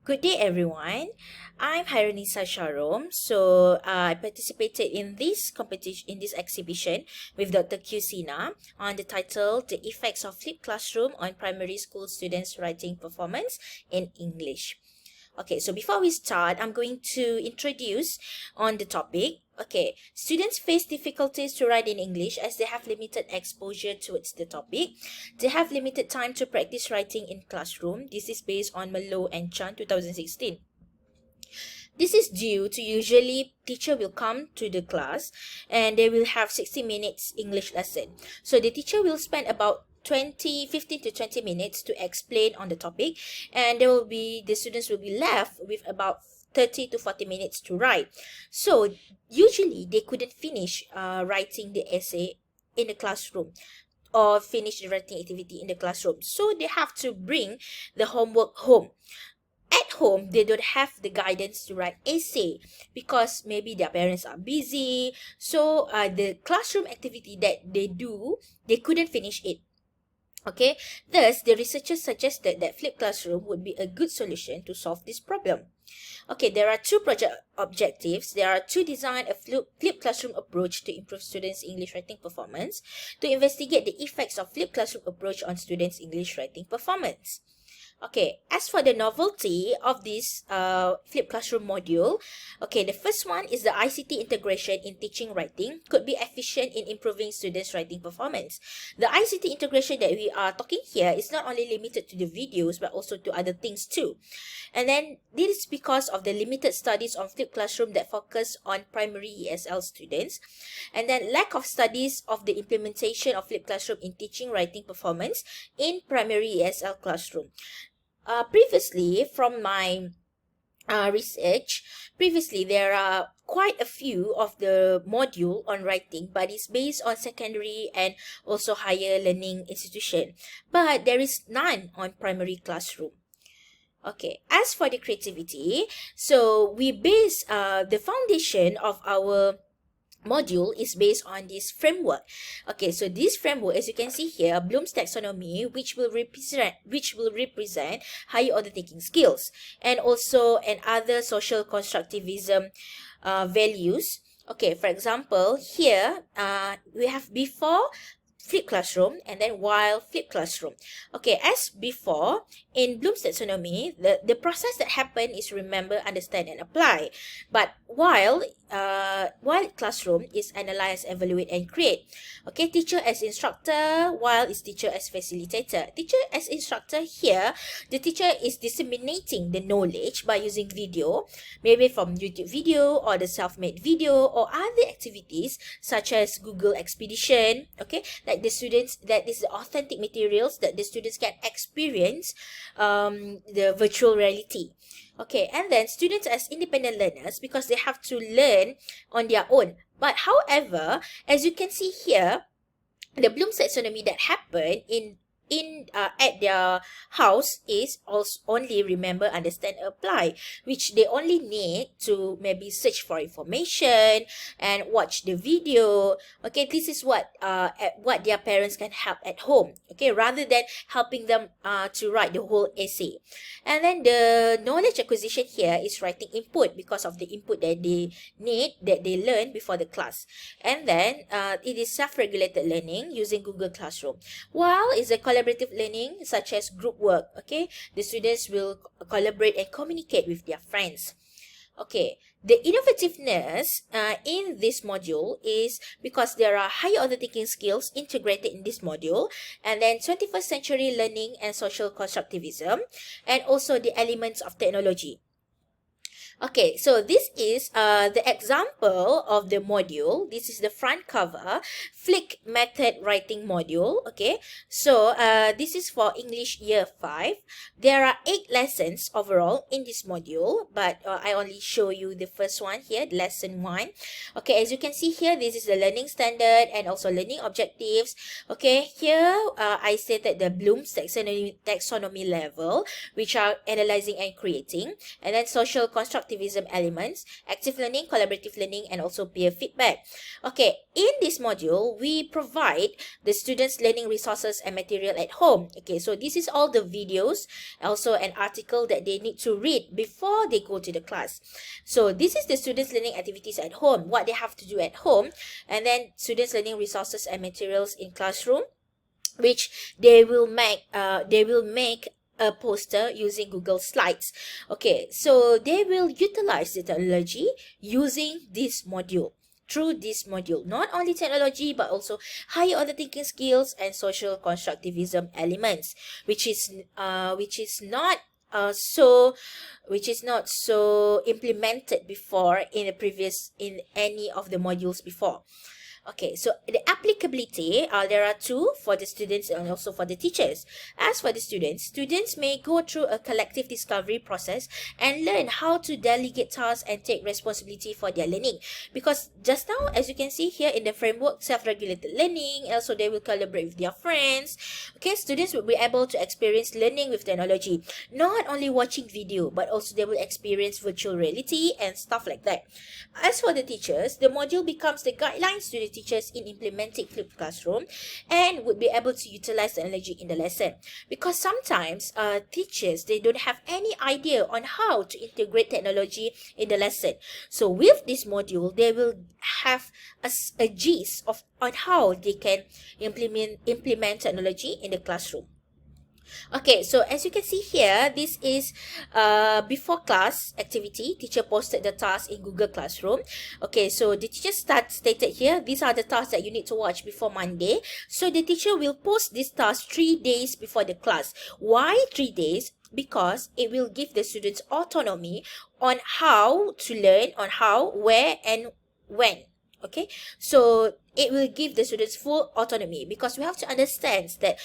Good day, everyone. I'm Hiranisa Sharom. I participated in this competition, in this exhibition with Dr. Kusina on the title "The Effects of Flipped Classroom on Primary School Students' Writing Performance in English." Okay, so before we start, I'm going to introduce on the topic. Okay, students face difficulties to write in English as they have limited exposure towards the topic. They have limited time to practice writing in classroom. This is based on Malo and Chan 2016. This is due to usually teacher will come to the class and they will have 60 minutes English lesson. So the teacher will spend about 15 to 20 minutes to explain on the topic, and the students will be left with about 30 to 40 minutes to write. So usually they couldn't finish writing the essay in the classroom or finish the writing activity in the classroom. So they have to bring the homework home. At home, they don't have the guidance to write essay because maybe their parents are busy. So the classroom activity that they do, they couldn't finish it. Okay, thus the researchers suggested that flipped classroom would be a good solution to solve this problem. Okay, there are two project objectives. There are to design a flipped classroom approach to improve students' English writing performance, to investigate the effects of flipped classroom approach on students' English writing performance. Okay, as for the novelty of this flipped classroom module, okay, the first one is the ICT integration in teaching writing could be efficient in improving students' writing performance. The ICT integration that we are talking here is not only limited to the videos but also to other things too. And then this is because of the limited studies on flipped classroom that focus on primary ESL students, and then lack of studies of the implementation of flipped classroom in teaching writing performance in primary ESL classroom. Previously, from my research, there are quite a few of the module on writing, but it's based on secondary and also higher learning institution. But there is none on primary classroom. Okay, as for the creativity, so we base the foundation of our module is based on this framework. Okay, so this framework, as you can see here, Bloom's taxonomy, which will represent higher order thinking skills, and also and other social constructivism values. Okay, for example, here we have before flipped classroom and then while flipped classroom. Okay, as before, in Bloom's taxonomy, the process that happened is remember, understand, and apply. But while classroom is analyze, evaluate, and create. Okay, teacher as instructor, while is teacher as facilitator. Teacher as instructor here, the teacher is disseminating the knowledge by using video, maybe from YouTube video or the self-made video or other activities such as Google Expedition. Okay, like the students, that is the authentic materials that the students can experience the virtual reality. Okay, and then students as independent learners because they have to learn on their own. But however, as you can see here, the Bloom's taxonomy that happened in at their house is also only remember, understand, apply, which they only need to maybe search for information and watch the video. Okay, this is what their parents can help at home. Okay, rather than helping them to write the whole essay. And then the knowledge acquisition here is writing input because of the input that they need, that they learn before the class. And then it is self-regulated learning using Google Classroom. While is a collaborative learning such as group work. Okay, the students will collaborate and communicate with their friends. Okay, the innovativeness in this module is because there are higher order thinking skills integrated in this module, and then 21st century learning and social constructivism, and also the elements of technology. Okay, so this is the example of the module. This is the front cover, Flick Method Writing module. Okay, so this is for English Year 5. There are 8 lessons overall in this module, but I only show you the first one here, lesson 1. Okay, as you can see here, this is the learning standard and also learning objectives. Okay, here I stated the Bloom's taxonomy level, which are analyzing and creating, and then social construct constructivism elements, active learning, collaborative learning, and also peer feedback. Okay, in this module, we provide the students learning resources and material at home. Okay, so this is all the videos, also an article that they need to read before they go to the class. So this is the students learning activities at home, what they have to do at home, and then students learning resources and materials in classroom, which they will make a poster using Google Slides. Okay, so they will utilize the technology using this module. Through this module, not only technology but also higher order thinking skills and social constructivism elements, which is not so implemented before in any of the modules before. Okay, so the applicability, there are two for the students and also for the teachers. As for the students may go through a collective discovery process and learn how to delegate tasks and take responsibility for their learning. Because just now, as you can see here in the framework, self-regulated learning, also they will collaborate with their friends. Okay, students will be able to experience learning with technology, not only watching video, but also they will experience virtual reality and stuff like that. As for the teachers, the module becomes the guidelines to the teachers in implementing flipped classroom and would be able to utilize technology in the lesson, because sometimes teachers, they don't have any idea on how to integrate technology in the lesson. So with this module, they will have a gist on how they can implement technology in the classroom. Okay, so as you can see here, this is before class activity. Teacher posted the task in Google Classroom. Okay, so the teacher stated here, these are the tasks that you need to watch before Monday. So the teacher will post this task 3 days before the class. Why 3 days? Because it will give the students autonomy on how to learn, on how, where, and when. Okay, so it will give the students full autonomy, because we have to understand that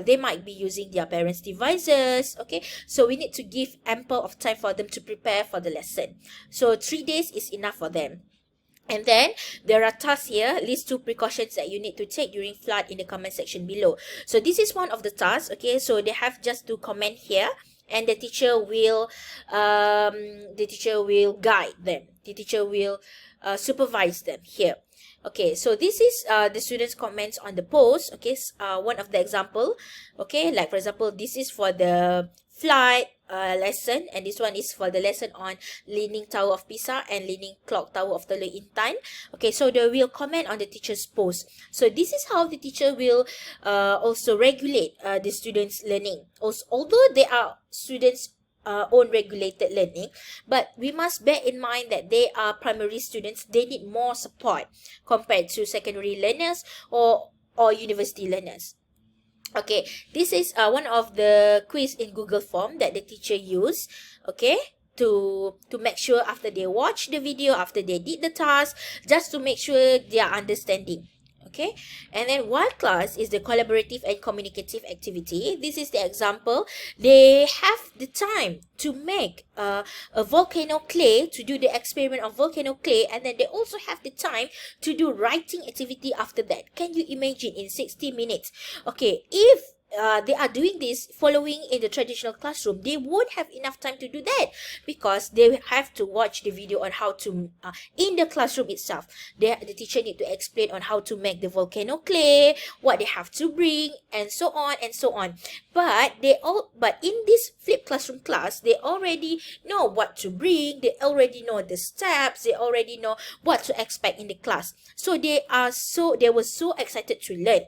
they might be using their parents' devices. Okay, so we need to give ample of time for them to prepare for the lesson. So 3 days is enough for them. And then there are tasks here. List 2 precautions that you need to take during flood in the comment section below. So this is one of the tasks. Okay, so they have just to comment here, and the teacher will guide them. The teacher will supervise them here. Okay, so this is the students' comments on the post. Okay, one of the example. Okay, like for example, this is for the flight lesson, and this one is for the lesson on Leaning Tower of Pisa and Leaning Clock Tower of Teluk Intan. Okay, so they will comment on the teacher's post. So this is how the teacher will also regulate the students' learning. Also, although they are students' own regulated learning, but we must bear in mind that they are primary students. They need more support compared to secondary learners or university learners. Okay, this is one of the quiz in Google Form that the teacher used, okay, to make sure after they watch the video, after they did the task, just to make sure they are understanding. Okay, and then wild class is the collaborative and communicative activity. This is the example. They have the time to make a volcano clay, to do the experiment of volcano clay, and then they also have the time to do writing activity after that. Can you imagine, in 60 minutes? Okay, if they are doing this following in the traditional classroom, they won't have enough time to do that, because they have to watch the video on how to in the classroom itself. The teacher need to explain on how to make the volcano clay, what they have to bring, and so on and so on. But in this flipped classroom class, they already know what to bring, they already know the steps, they already know what to expect in the class. So they were so excited to learn.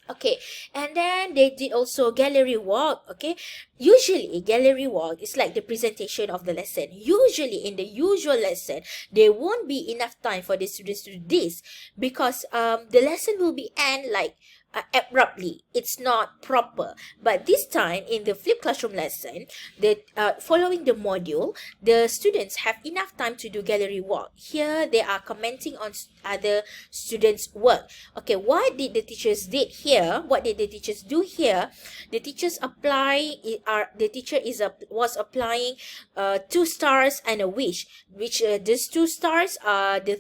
Okay, and then they did also gallery walk. Okay, usually gallery walk is like the presentation of the lesson. Usually in the usual lesson, there won't be enough time for the students to do this, because the lesson will be end like abruptly. It's not proper. But this time in the flipped classroom lesson, following the module, the students have enough time to do gallery walk. Here they are commenting on other students' work. Okay, what did the teachers did here? What did the teachers do here? The teachers was applying 2 stars and a wish, which these 2 stars are the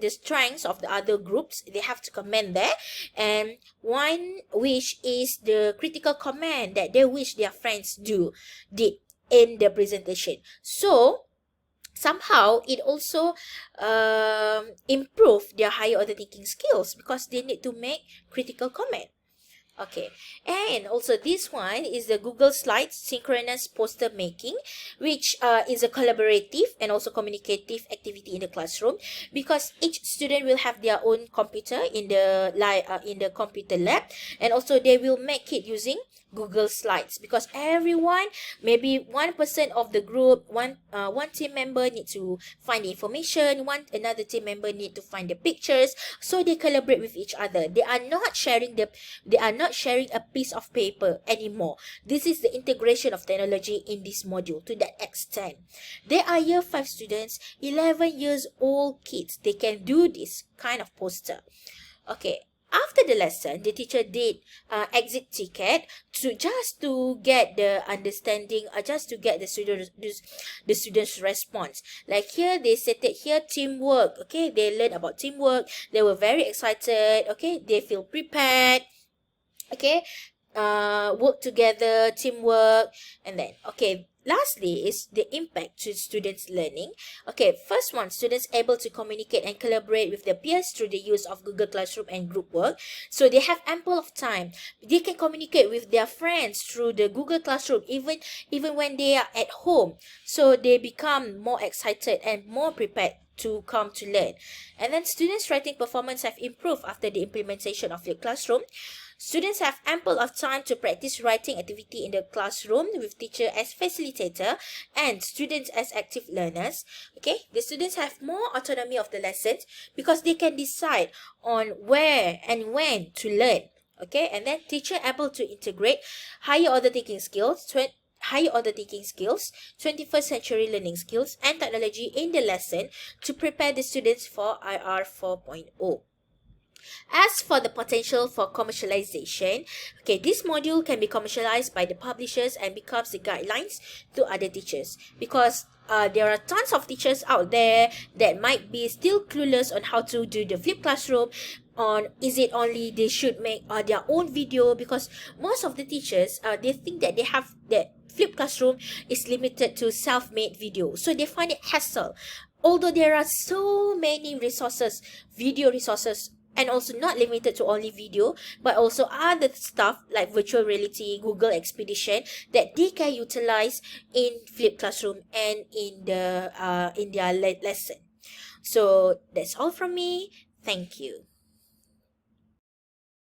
strengths of the other groups. They have to comment there, and 1 wish is the critical comment that they wish their friends did. in the presentation. So somehow it also improve their higher order thinking skills because they need to make critical comment. Okay, and also this one is the Google Slides synchronous poster making, which is a collaborative and also communicative activity in the classroom, because each student will have their own computer in the computer lab, and also they will make it using Google Slides, because everyone, maybe one person of the group, one team member need to find the information, another team member need to find the pictures, so they collaborate with each other. They are not sharing a piece of paper anymore. This is the integration of technology in this module to that extent. They are year 5 students, 11 years old kids. They can do this kind of poster. Okay. After the lesson, the teacher did exit ticket just to get the understanding, just to get the students' response. Like here, they stated here teamwork. Okay, they learned about teamwork. They were very excited. Okay, they feel prepared. Okay, work together, teamwork, and then lastly is the impact to students' learning. Okay, first one, students able to communicate and collaborate with their peers through the use of Google Classroom and group work. So they have ample of time. They can communicate with their friends through the Google Classroom even when they are at home. So they become more excited and more prepared to come to learn. And then students' writing performance have improved after the implementation of your classroom. Students have ample of time to practice writing activity in the classroom with teacher as facilitator and students as active learners. Okay, the students have more autonomy of the lessons because they can decide on where and when to learn. Okay, and then teacher able to integrate higher order thinking skills, 21st century learning skills and technology in the lesson to prepare the students for IR 4.0. As for the potential for commercialization, this module can be commercialized by the publishers and becomes the guidelines to other teachers, because there are tons of teachers out there that might be still clueless on how to do the flipped classroom. Is it only they should make their own video, because most of the teachers they think that they have that flipped classroom is limited to self-made video, so they find it hassle. Although there are so many resources, video resources, and also not limited to only video, but also other stuff like virtual reality, Google Expedition, that they can utilize in flipped classroom and in their lesson. So that's all from me. Thank you.